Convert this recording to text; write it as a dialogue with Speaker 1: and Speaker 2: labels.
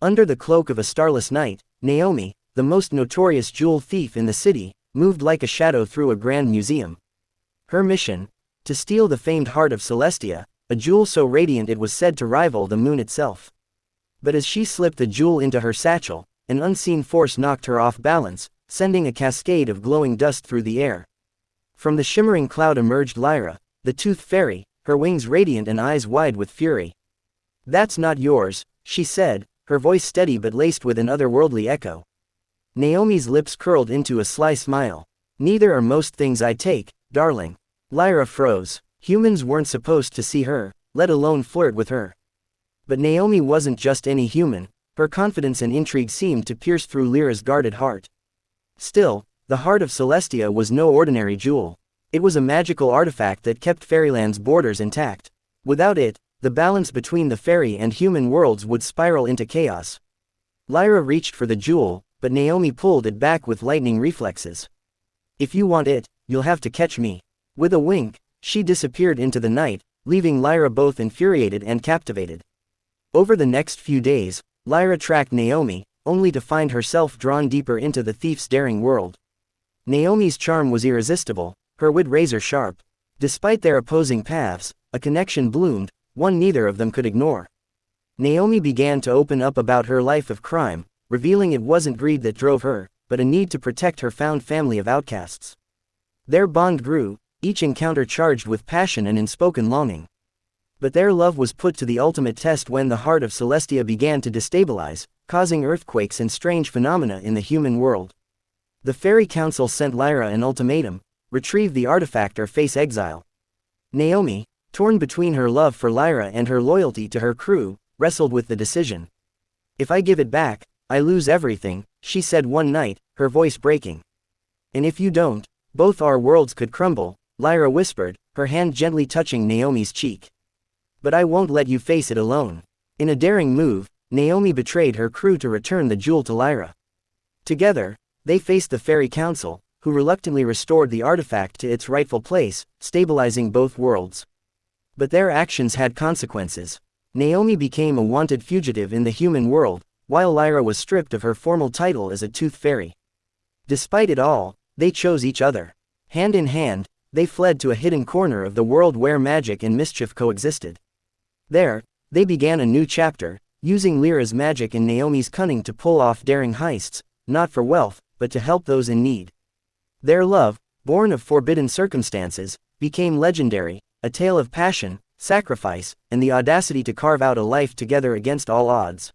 Speaker 1: Under the cloak of a starless night, Naomi, the most notorious jewel thief in the city, moved like a shadow through a grand museum. Her mission? To steal the famed heart of Celestia, a jewel so radiant it was said to rival the moon itself. But as she slipped the jewel into her satchel, an unseen force knocked her off balance, sending a cascade of glowing dust through the air. From the shimmering cloud emerged Lyra, the toothed fairy, her wings radiant and eyes wide with fury. "That's not yours," she said, her voice steady but laced with an otherworldly echo. Naomi's lips curled into a sly smile. "Neither are most things I take, darling." Lyra froze. Humans weren't supposed to see her, let alone flirt with her. But Naomi wasn't just any human, her confidence and intrigue seemed to pierce through Lyra's guarded heart. Still, the heart of Celestia was no ordinary jewel. It was a magical artifact that kept Fairyland's borders intact. Without it, the balance between the fairy and human worlds would spiral into chaos. Lyra reached for the jewel, but Naomi pulled it back with lightning reflexes. "If you want it, you'll have to catch me." With a wink, she disappeared into the night, leaving Lyra both infuriated and captivated. Over the next few days, Lyra tracked Naomi, only to find herself drawn deeper into the thief's daring world. Naomi's charm was irresistible, her wit razor-sharp. Despite their opposing paths, a connection bloomed, one neither of them could ignore. Naomi began to open up about her life of crime, revealing it wasn't greed that drove her, but a need to protect her found family of outcasts. Their bond grew, each encounter charged with passion and unspoken longing. But their love was put to the ultimate test when the heart of Celestia began to destabilize, causing earthquakes and strange phenomena in the human world. The Fairy Council sent Lyra an ultimatum: retrieve the artifact or face exile. Naomi, torn between her love for Lyra and her loyalty to her crew, wrestled with the decision. "If I give it back, I lose everything," she said one night, her voice breaking. "And if you don't, both our worlds could crumble," Lyra whispered, her hand gently touching Naomi's cheek. "But I won't let you face it alone." In a daring move, Naomi betrayed her crew to return the jewel to Lyra. Together, they faced the Fairy Council, who reluctantly restored the artifact to its rightful place, stabilizing both worlds. But their actions had consequences. Naomi became a wanted fugitive in the human world, while Lyra was stripped of her formal title as a tooth fairy. Despite it all, they chose each other. Hand in hand, they fled to a hidden corner of the world where magic and mischief coexisted. There, they began a new chapter, using Lyra's magic and Naomi's cunning to pull off daring heists, not for wealth, but to help those in need. Their love, born of forbidden circumstances, became legendary, a tale of passion, sacrifice, and the audacity to carve out a life together against all odds.